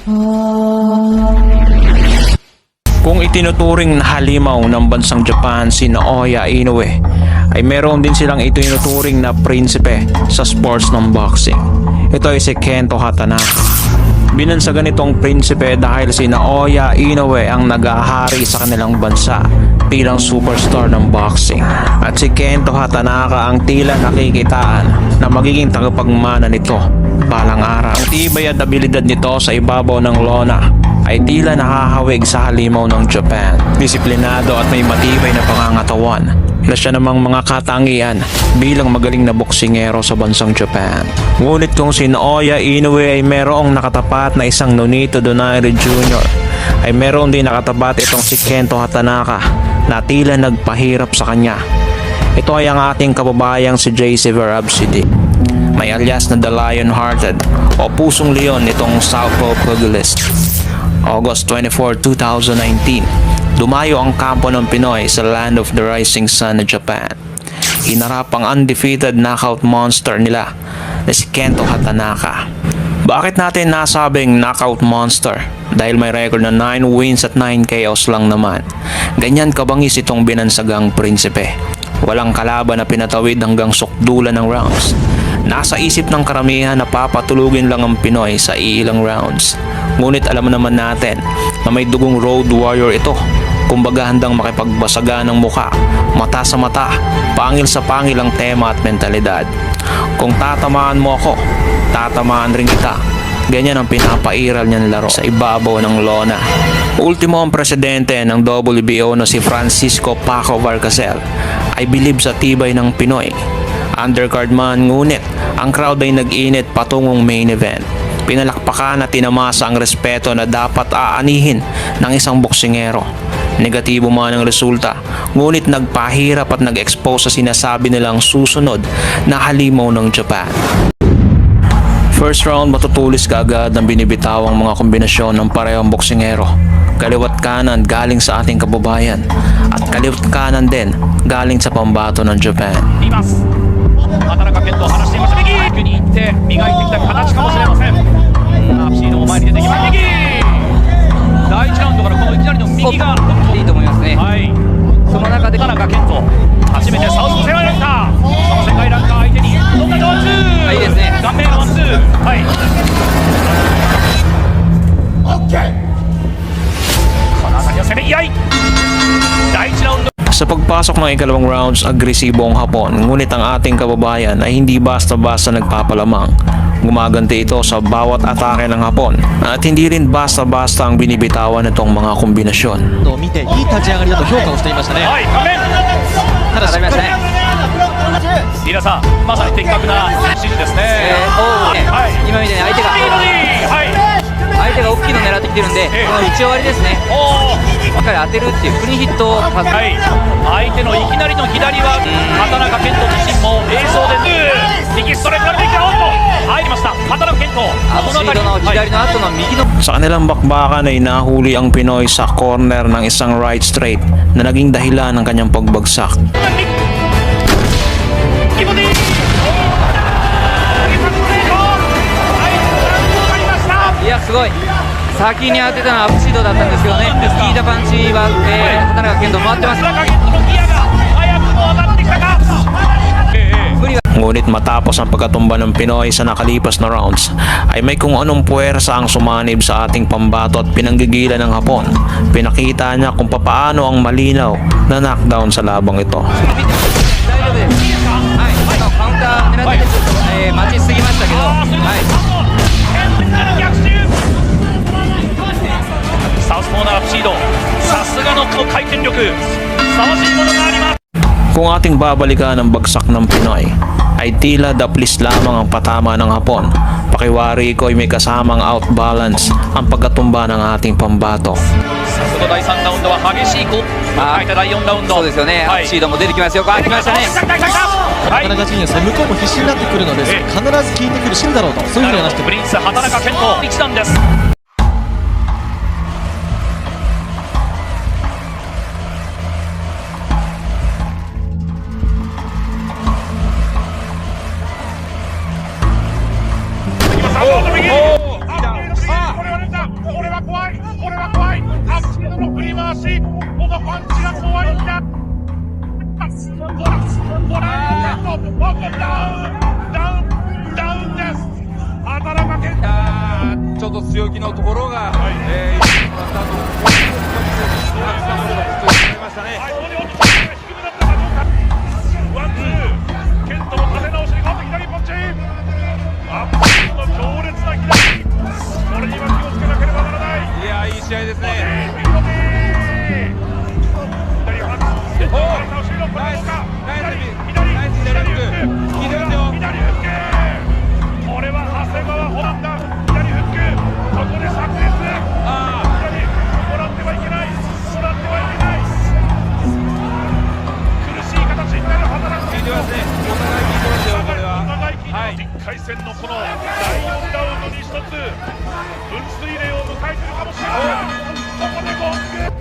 Kung itinuturing na halimaw ng bansang Japan si Naoya Inoue, ay meron din silang itinuturing na prinsipe sa sports ng boxing. Ito ay si Kento Hatanaka. Binansagan itong prinsipe dahil si Naoya Inoue ang nag-ahari sa kanilang bansa bilang superstar ng boxing. At si Kento Hatanaka ang tila nakikitaan na magiging tagapagmana nito balang araw. Ang tibay at abilidad nito sa ibabaw ng lona ay tila nakahawig sa halimaw ng Japan. Disiplinado at may matibay na pangangatawan. Ila siya namang mga katangian bilang magaling na boksingero sa bansang Japan. Ngunit kung si Naoya Inoue ay merong nakatapat na isang Nonito Donaire Jr., ay meron din nakatapat itong si Kento Hatanaka na tila nagpahirap sa kanya. Ito ay ang ating kababayang si JC Verabsidi. May alias na The Lion-Hearted o Pusong Leon nitong Southpaw pugilist. August 24, 2019, dumayo ang kampo ng Pinoy sa Land of the Rising Sun na Japan. Hinarap ang undefeated knockout monster nila na si Kento Hatanaka. Bakit natin nasabing knockout monster? Dahil may record na 9 wins at 9 KOs lang naman. Ganyan kabangis itong binansagang prinsipe. Walang kalaban na pinatawid hanggang sukdulan ng rounds. Nasa isip ng karamihan na papatulugin lang ang Pinoy sa iilang rounds. Ngunit alam naman natin na may dugong road warrior ito. Kumbaga handang makipagbasaga ng muka, mata sa mata, pangil sa pangil ang tema at mentalidad. Kung tatamaan mo ako, tatamaan rin kita. Ganyan ang pinapairal niyang laro sa ibabaw ng lona. Ultimo ang presidente ng WBO na si Francisco Paco Vargasel ay bilib sa tibay ng Pinoy. Undercard man, ngunit ang crowd ay nag-init patungong main event. Pinalakpakan at tinamasa ang respeto na dapat aanihin ng isang boksingero. Negatibo man ang resulta, ngunit nagpahirap at nag-expose sa sinasabi nilang susunod na halimaw ng Japan. First round, matutulis kaagad ang binibitawang mga kombinasyon ng parehong boksingero. Kaliwat kanan galing sa ating kababayan at kaliwat kanan din galing sa pambato ng Japan. 畑中健人離していました右奥に行って磨いてきた形かもしれません。アプシードも前に出てきます右第1ラウンドからこのいきなりの右がいいと思いますね。はい、その中で畑中健人初めてサウスポー世界ランカー、その世界ランカー相手にどんなワンツー、いいですね。顔面のワンツー、はいこの辺りの攻め合い第1ラウンド。 Sa pagpasok ng ikalawang rounds, agresibo ang Hapon, ngunit ang ating kababayan ay hindi basta-basta nagpapalamang. Gumaganti ito sa bawat atake ng Hapon at hindi rin basta-basta ang binibitawan nitong mga kombinasyon. を見ていい立ち上がりだと評価をしていましたね。はい顔面ただしっかりリーダーさんまさに的確な指示ですね。はい今みたいに相手がいいボディはい大きいの狙ってきてるんで、この打ち終わりですね。おーしっかり当てるっていうクリーンヒットをはい相手のいきなりの左は畑中健人自身も映像で右ストレートが出てきたおっと入りました畑中健人アプシードの左の後の右の Sa kanilang bakbakan ay nahuli ang Pinoy sa corner ng isang right straight na naging dahilan ng kanyang pagbagsak. 右ボディいやすごい先に当てたのはアプシードだったんですけどね、効いたパンチは、畑中健人回ってます。 畑中健人のギアが早くも上がってきたか。 Ngunit matapos ang pagkatumba ng Pinoy sa nakalipas na rounds, ay may kung anong puwersa ang sumanib sa ating pambato at pinanggigilan ng Hapon. Pinakita niya kung papaano ang malinaw na knockdown sa labang ito. 大丈夫です。はい、カウンター狙ってちょっと、待ちすぎましたけど、はい。 サウスポーのアプシードさすがのこの回転力凄まじいものがあります。 Kung ating babalikan ang bagsak ng Pinoy, ay tila daplis lamang ang patama ng Hapon. Pakiwari ko ay may kasamang outbalance ang pagkatumba ng ating pambato. この第3ラウンドは激しいこう迎えた第4ラウンドそうですよね。アプシードも出てきますよ。来ましたね。はいなかなかジュニアさん向こうも必死になってくるので必ず効いてくるシーンだろうとそういうふうに話してプリンス畑中健人一段です。 これは出たちょっと強気のところが、いや、いい試合ですね。1回戦のこの第4ラウンドに一つ分水嶺を迎えているかもしれない。ここでゴング。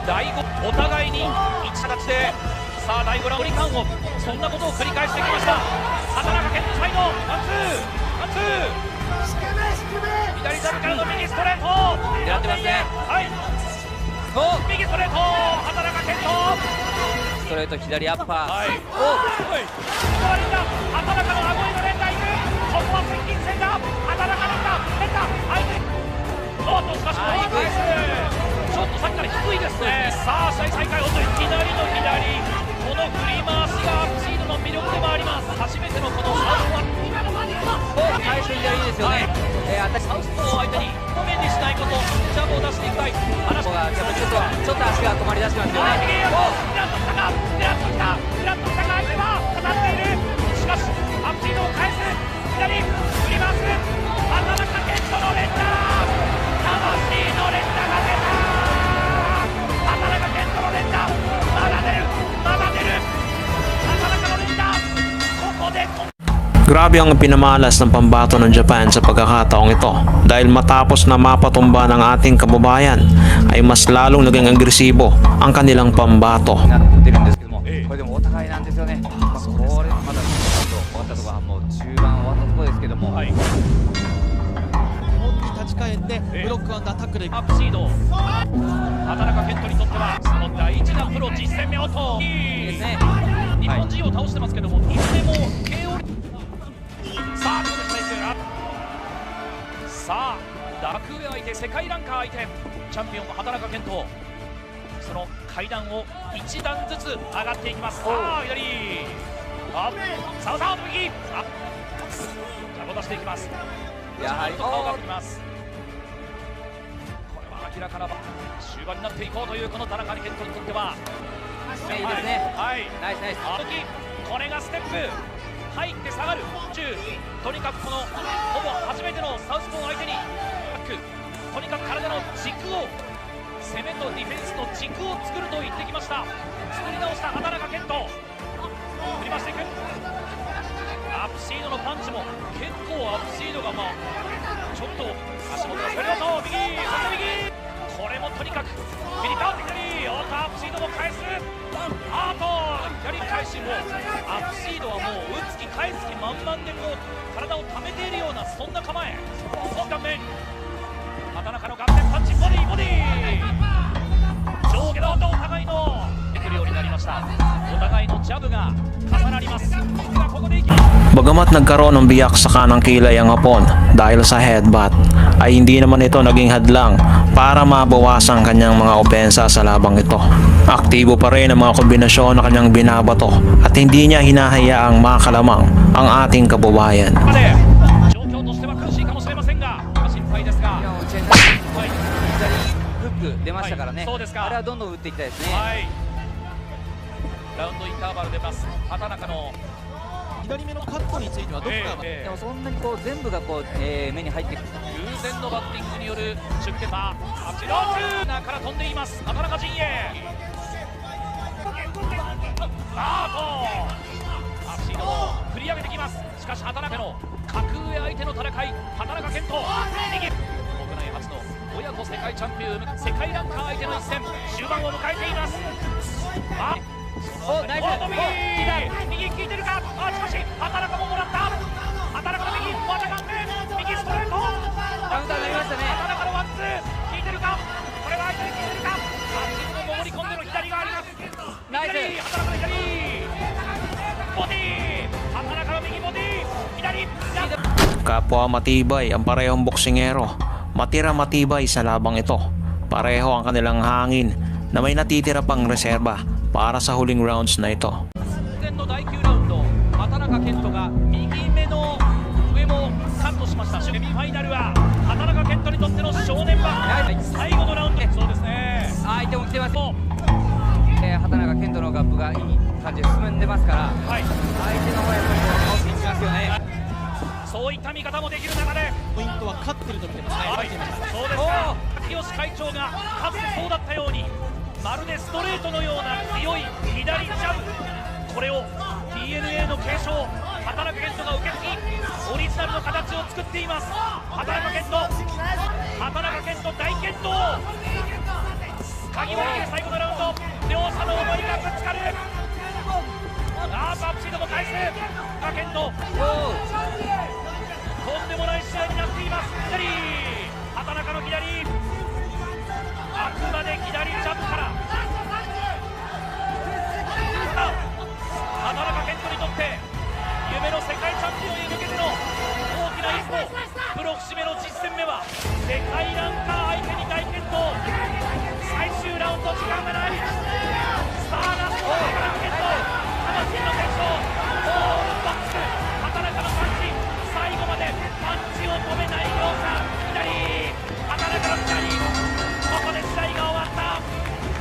第5お互いに一形でさあ第5ラウンドにカンをそんなことを繰り返してきました。畑中健サイドワンツー左サブからの右ストレート狙ってますね。はい右ストレート畑中健ストレート左アッパー、はいおい回りだ畑中の顎への連打いくここは接近戦だ畑中連打相手おっとしかし返すちょっとさっきから低いですね。さあ試合再開、本当に左の左この振り回しがアップシードの魅力でもあります。初めてのこのサウスポー最初左いいですよね。サウスポーを相手に目にしないことジャブを出していきたい話がやっぱちょっと足が止まりだしてますよね。右へとフラッときた相手は当たっている。しかしアップシードを返す左振り回す畑中健人の連打魂の連打が出た。畑中健人の連打まだ出る畑中の連打ここでGrabe ang pinamalas ng pambato ng Japan sa pagkakataong ito dahil matapos na mapatumba ng ating kababayan ay mas lalong naging agresibo ang kanilang pambato. なってるんですけども、これでもお互いなんですよね。これまだ終わったとこはもう中盤終わったところですけども、はい立ち返ってブロックアンダータックルでアップシード畑中健人にとってはその大事なプロ実戦目音いいですね。日本人を倒してますけどもいずれも KO さあどうでしたさあダーク上相手世界ランカー相手チャンピオンの畑中健人その階段を一段ずつ上がっていきます。さあ左さあ右ジャブを出していきます。やはり顔が振ります。これは明らかな終盤になっていこうというこの田中健人にとってはいいですね。はいナイスナイス。あの時これがステップ入って下がるとにかくこのほぼ初めてのサウスポー相手にとにかく体の軸を攻めとディフェンスの軸を作ると言ってきました。作り直した畑中健人振り回していくアップシードのパンチも結構アップシードがちょっと足元が滑りだと右これもとにかくピリカウンテ左おっとアップシードも返すあと左返しもアップシードはもう打つ気返す気満々でこう体を溜めているようなそんな構え顔面畑中の顔面パンチボディ上下のお互いの出てくるようになりました。お互いのジャブが重なります。ここでいきます。 Bagamat nagkaroon ng biyak sa kanang kilay ang Hapon dahil sa headbutt, ay hindi naman ito naging hadlang para mabawasan kanyang mga opensa sa labang ito. Aktibo pa rin ang mga kombinasyon na kanyang binabato at hindi niya hinahayaang makalamang ang ating kababayan. 状況としては苦しいかもしれませんが心配ですが左フック出ましたからね。はいそうですか。あれはどんどん打っていきたいですね。はいラウンドインターバル出ます畑中の左目のカットについてはどこが、でもそんなにこう全部がこう、目に入ってくる。偶然のバッティングによる出血アチローナーから飛んでいます畑中陣営アッシードを振り上げてきます。しかし畑中の格上相手の戦い畑中健人右国内初の親子世界チャンピオン世界ランカー相手の一戦終盤を迎えています。おナイス。右効いてるかしかし畑中ももらった畑畑中の右技があって右ストレートカウンターになりましたね。畑中のワンツー効いてるかこれは相手に効いてるか足の潜り込んでの左がありますナイス左畑中の左ボディ畑中の右ボディ左Kapwa matibay ang parehong boksingero. Matira matibay sa labang ito. Pareho ang kanilang hangin na may natitira pang reserba para sa huling rounds na ito. 前の第9ラウンド畑中健人が右目の上もカットしましたセミファイナルは畑中健人にとっての正念場最後のラウンドそうですね相手も来てます。畑中健人のガップがいい感じで進んでますから、はい相手の方はやっぱり倒しにしますよね。そういった見方もできる中でポイントは勝ってると見てますね。はい、そうですか秋吉会長がかつてそうだったようにまるでストレートのような強い左ジャブこれを DNA の継承畑中健人が受け継ぎオリジナルの形を作っています畑中健人大健闘鍵は握る最後のラウンド両者の思いがぶつかるバッチリとも返す健人とんでもない試合になっています左畑中の左あくまで左ジャブから畑中健人にとって夢の世界チャンピオンへ向けての大きな一歩プロ節目の実戦目は世界ランカー相手に大健闘最終ラウンド時間がないスターラスト畑中健人魂の決勝オールバックス畑中のパンチ最後までパンチを止めない両者左畑中の左ここで試合が終わった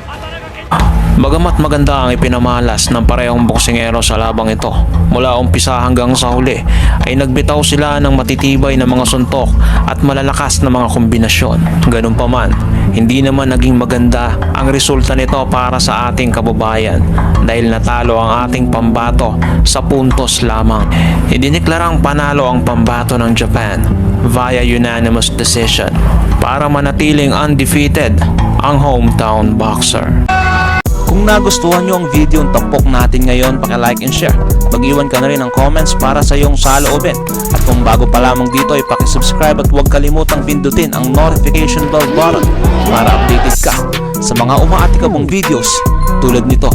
畑中健人 Bagamat maganda ang ipinamalas ng parehong boksingero sa labang ito, mula umpisa hanggang sa huli ay nagbitaw sila ng matitibay na mga suntok at malalakas na mga kombinasyon. Ganun pa man, hindi naman naging maganda ang resulta nito para sa ating kababayan dahil natalo ang ating pambato sa puntos lamang. Idineklarang panalo ang pambato ng Japan via unanimous decision para manatiling undefeated ang hometown boxer. Kung nagustuhan nyo ang video ng tampok natin ngayon, paki-like and share. Mag-iwan ka na rin ng comments para sa iyong saloobin. At kung bago pa lamang dito ay paki-subscribe at huwag kalimutang pindutin ang notification bell button para updated ka sa mga umaatikabong videos tulad nito.